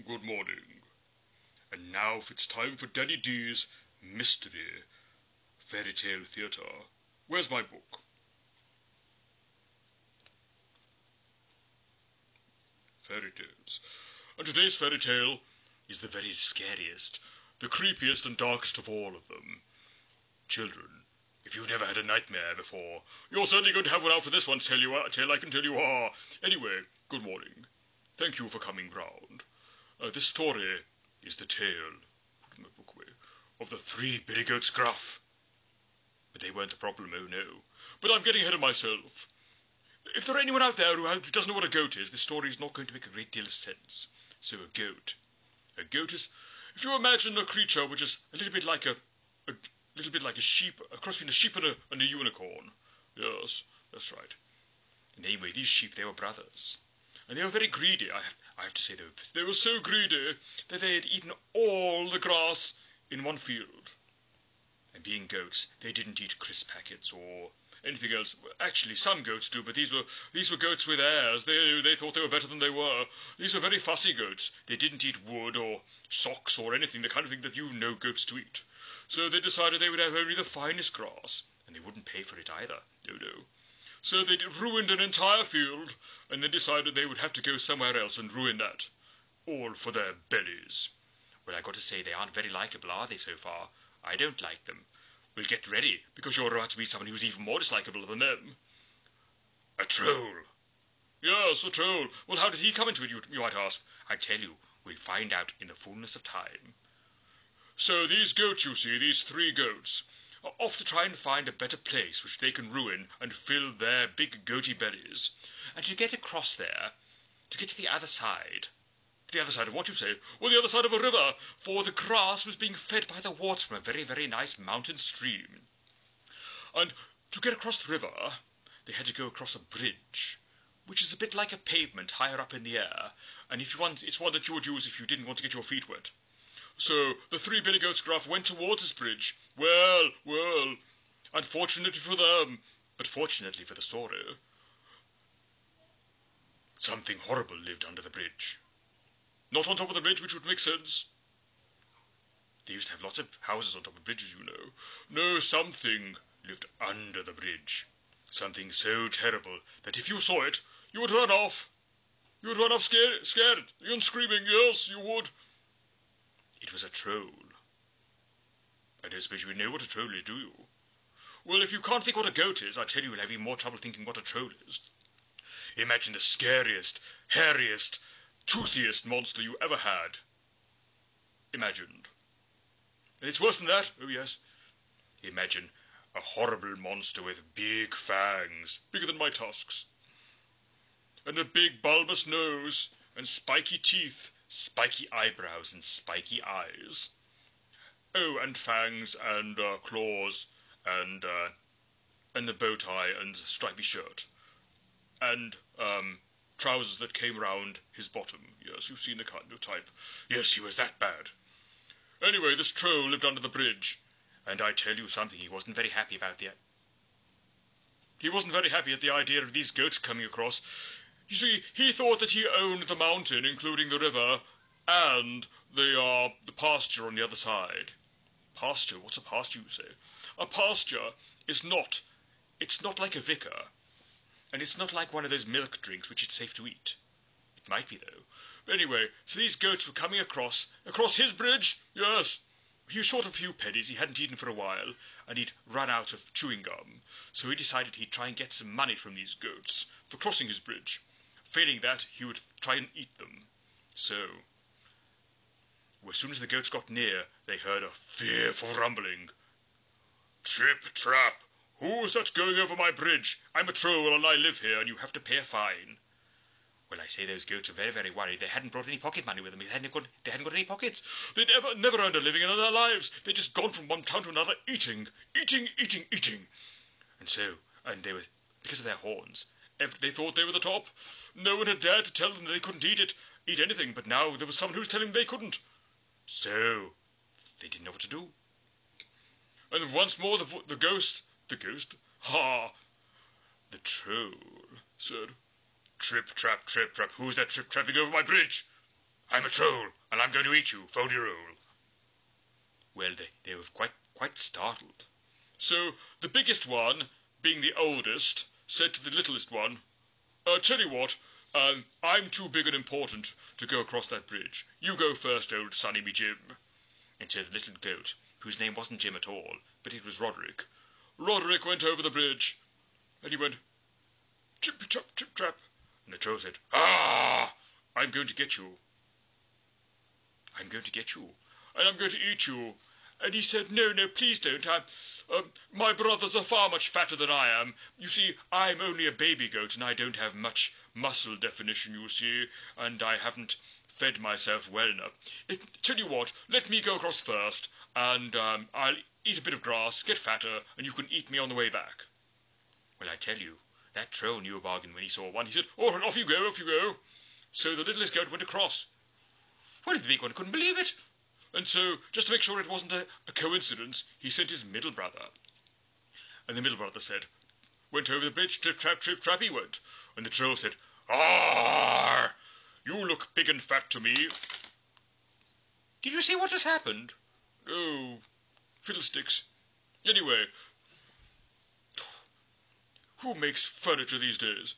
good morning. And now it's time for Daddy D's Mystery Fairy Tale Theatre. Where's my book? Fairy tales. And today's fairy tale is the very scariest, the creepiest and darkest of all of them. Children, if you've never had a nightmare before, you're certainly going to have one after this one, tale I can tell you are. Anyway, good morning. Thank you for coming round. This story is the tale, put my book away, of the Three Billy Goats Gruff. But they weren't the problem, oh no. But I'm getting ahead of myself. If there are anyone out there who doesn't know what a goat is, this story is not going to make a great deal of sense. So a goat is, if you imagine a creature which is a little bit like a sheep, a cross between a sheep and a unicorn. Yes, that's right. And anyway, these sheep, they were brothers. And they were very greedy. I have to say, they were so greedy that they had eaten all the grass in one field. And being goats, they didn't eat crisp packets or anything else. Actually, some goats do, but these were goats with airs. They thought they were better than they were. These were very fussy goats. They didn't eat wood or socks or anything, the kind of thing that you know goats to eat. So they decided they would have only the finest grass, and they wouldn't pay for it either. No. So they ruined an entire field, and then decided they would have to go somewhere else and ruin that. All for their bellies. Well, I got to say, they aren't very likeable, are they, so far? I don't like them. Well, get ready, because you're about to meet someone who's even more dislikable than them. A troll. Yes, a troll. Well, how did he come into it, you might ask? I tell you, we'll find out in the fullness of time. So these goats, you see, these three goats, are off to try and find a better place which they can ruin and fill their big goaty bellies. And to get across there, to get to the other side of what you say? Well, the other side of a river, for the grass was being fed by the water from a very, very nice mountain stream. And to get across the river, they had to go across a bridge, which is a bit like a pavement higher up in the air, and it's one that you would use if you didn't want to get your feet wet. So the Three Billy Goats Gruff went towards this bridge. Well, unfortunately for them, but fortunately for the story, something horrible lived under the bridge. Not on top of the bridge, which would make sense. They used to have lots of houses on top of bridges, you know. No, something lived under the bridge. Something so terrible that if you saw it, you would run off. You would run off scared and screaming. Yes, you would. It was a troll. I don't suppose you know what a troll is, do you? Well, if you can't think what a goat is, I tell you, you'll have even more trouble thinking what a troll is. Imagine the scariest, hairiest, toothiest monster you ever had. Imagined. And it's worse than that, oh yes. Imagine a horrible monster with big fangs, bigger than my tusks, and a big bulbous nose, and spiky teeth, spiky eyebrows, and spiky eyes. Oh, and fangs, and claws, and a bow tie, and stripy shirt, and trousers that came round his bottom. Yes, you've seen the kind of type. Yes, he was that bad. Anyway, this troll lived under the bridge, and I tell you something, he wasn't very happy about He wasn't very happy at the idea of these goats coming across. You see, he thought that he owned the mountain, including the river, and the pasture on the other side. Pasture? What's a pasture, you say? A pasture is not. It's not like a vicar. And it's not like one of those milk drinks which it's safe to eat. It might be, though. But anyway, so these goats were coming across his bridge, yes. He was short of a few pennies, he hadn't eaten for a while, and he'd run out of chewing gum. So he decided he'd try and get some money from these goats for crossing his bridge. Failing that, he would try and eat them. So, as soon as the goats got near, they heard a fearful rumbling. Trip, trap! Who's that going over my bridge? I'm a troll and I live here and you have to pay a fine. Well, I say those goats were very, very worried. They hadn't brought any pocket money with them. They hadn't got any pockets. They'd never earned a living in their lives. They'd just gone from one town to another eating. And they were, because of their horns, they thought they were the top. No one had dared to tell them they couldn't eat anything, but now there was someone who was telling them they couldn't. So, they didn't know what to do. And once more the troll said, Trip, trap, who's that trip-trapping over my bridge? I'm a troll, and I'm going to eat you, foldy-roll. Well, they were quite startled. So the biggest one, being the oldest, said to the littlest one, tell you what, I'm too big and important to go across that bridge. You go first, old Sonny me Jim. And so the little goat, whose name wasn't Jim at all, but it was Roderick, Roderick went over the bridge, and he went, chip-chop, chip-trap. And the troll said, "Ah, I'm going to get you. I'm going to get you, and I'm going to eat you." And he said, "No, no, please don't. My brothers are far much fatter than I am. You see, I'm only a baby goat, and I don't have much muscle definition, you see, and I haven't fed myself well enough. Tell you what, let me go across first, and I'll eat a bit of grass, get fatter, and you can eat me on the way back." Well, I tell you, that troll knew a bargain when he saw one. He said, "All right, off you go, off you go." So the littlest goat went across. Well, the big one couldn't believe it. And so, just to make sure it wasn't a coincidence, he sent his middle brother. And the middle brother went over the bridge, trip-trap, he went. And the troll said, "Ah, you look big and fat to me." Did you see what has happened? Oh, fiddlesticks. Anyway, who makes furniture these days?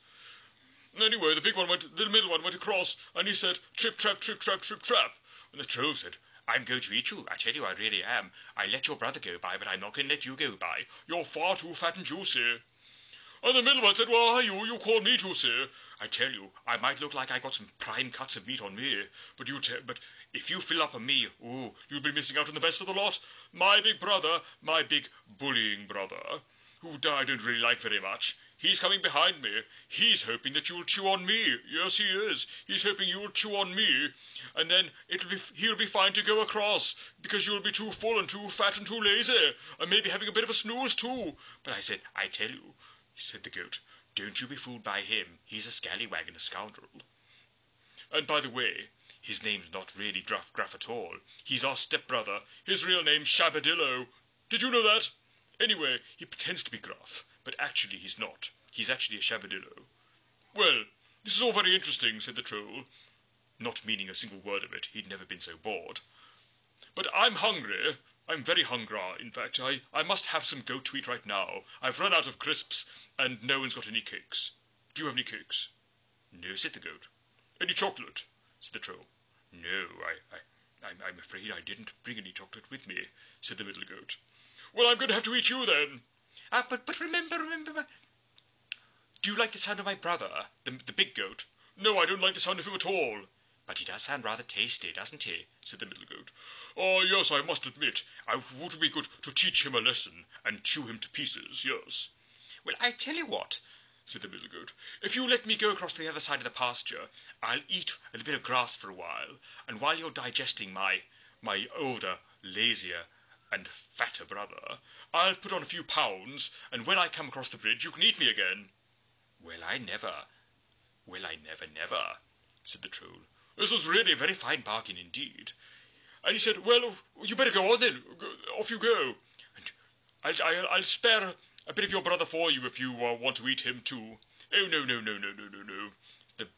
Anyway, the middle one went across, and he said, "Trip-trap, trip-trap, trip-trap." And the troll said, "I'm going to eat you. I tell you, I really am. I let your brother go by, but I'm not going to let you go by. You're far too fat and juicy." And the middle one said, "Well, are you? You call me juicy. I tell you, I might look like I got some prime cuts of meat on me, but if you fill up on me, ooh, you'll be missing out on the best of the lot. My big brother, my big bullying brother, who I don't really like very much, he's coming behind me. He's hoping that you'll chew on me. Yes, he is. He's hoping you'll chew on me, and then he'll be fine to go across, because you'll be too full and too fat and too lazy, and maybe having a bit of a snooze too." But I said, "I tell you," said the goat, "don't you be fooled by him. He's a scallywag and a scoundrel. And by the way, his name's not really Gruff at all. He's our stepbrother. His real name's Shabadillo. Did you know that? Anyway, he pretends to be Gruff, but actually he's not. He's actually a Shabadillo." "Well, this is all very interesting," said the troll, not meaning a single word of it. He'd never been so bored. "But I'm hungry. I'm very hungry, in fact. I must have some goat to eat right now. I've run out of crisps, and no one's got any cakes. Do you have any cakes?" "No," said the goat. "Any chocolate?" said the troll. "No, I'm afraid I didn't bring any chocolate with me," said the middle goat. "Well, I'm going to have to eat you then." But remember. Do you like the sound of my brother, the big goat?" "No, I don't like the sound of him at all." "But he does sound rather tasty, doesn't he?" said the middle goat. "Oh, yes, I must admit, it would be good to teach him a lesson and chew him to pieces, yes." "Well, I tell you what," said the middle goat. "If you let me go across to the other side of the pasture, I'll eat a bit of grass for a while, and while you're digesting my older, lazier, and fatter brother, I'll put on a few pounds, and when I come across the bridge, you can eat me again." Well, I never, said the troll. This was really a very fine bargain indeed. And he said, "Well, you better go on then. Off you go. And I'll spare a bit of your brother for you if you want to eat him too." "Oh, no,"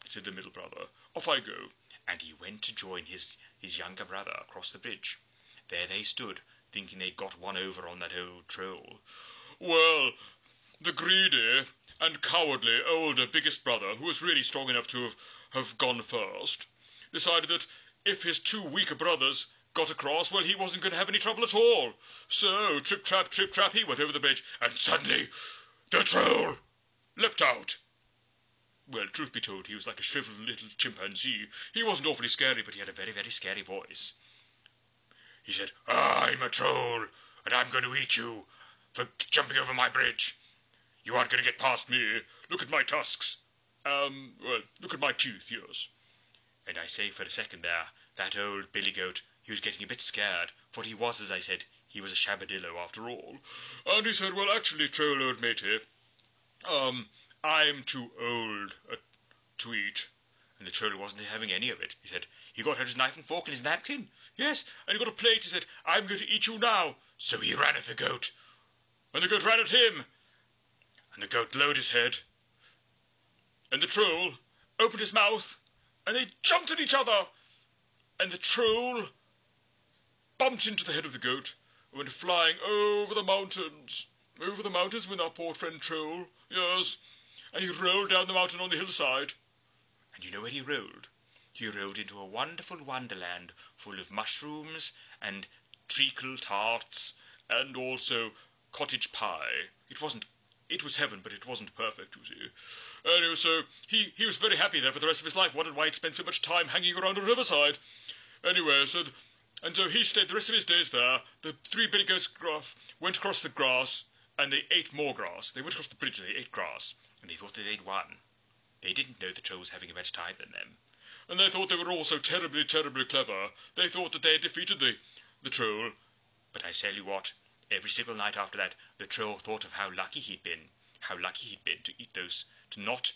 said the middle brother. "Off I go." And he went to join his younger brother across the bridge. There they stood, thinking they'd got one over on that old troll. Well, the greedy and cowardly older biggest brother, who was really strong enough to have gone first, decided that if his two weaker brothers got across, well, he wasn't going to have any trouble at all. So, trip-trap, he went over the bridge, and suddenly the troll leapt out. Well, truth be told, he was like a shriveled little chimpanzee. He wasn't awfully scary, but he had a very, very scary voice. He said, "I'm a troll, and I'm going to eat you for jumping over my bridge. You aren't going to get past me. Look at my tusks. Well, look at my teeth, yes." And I say, for a second there, that old Billy Goat, he was getting a bit scared, for he was, as I said, he was a Shabadillo after all. And he said, "Well, actually, troll old matey, I'm too old to eat." And the troll wasn't having any of it. He said, he got out his knife and fork and his napkin. Yes, and he got a plate. He said, "I'm going to eat you now." So he ran at the goat, and the goat ran at him, and the goat lowered his head, and the troll opened his mouth, and they jumped at each other. and the troll bumped into the head of the goat and went flying over the mountains with our poor friend Troll, yes, and he rolled down the mountain on the hillside. And you know where he rolled? He rolled into a wonderful wonderland full of mushrooms and treacle tarts and also cottage pie. It was heaven, but it wasn't perfect, you see. Anyway, so he was very happy there for the rest of his life, wondered why he'd spent so much time hanging around a riverside. Anyway, so he stayed the rest of his days there. The three Billy Goats Gruff went across the grass, and they ate more grass. They went across the bridge and they ate grass. and they thought that they'd won. They didn't know the troll was having a better time than them. And they thought they were all so terribly, terribly clever. They thought that they had defeated the troll. But I tell you what, every single night after that, the troll thought of how lucky he'd been. How lucky he'd been to eat those, to not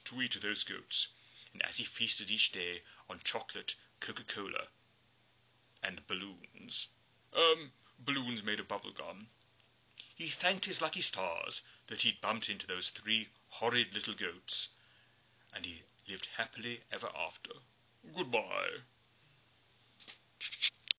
to eat those goats. And as he feasted each day on chocolate, Coca-Cola, and balloons, balloons made of bubble gum, he thanked his lucky stars that he'd bumped into those 3 horrid little goats, and he lived happily ever after. Goodbye.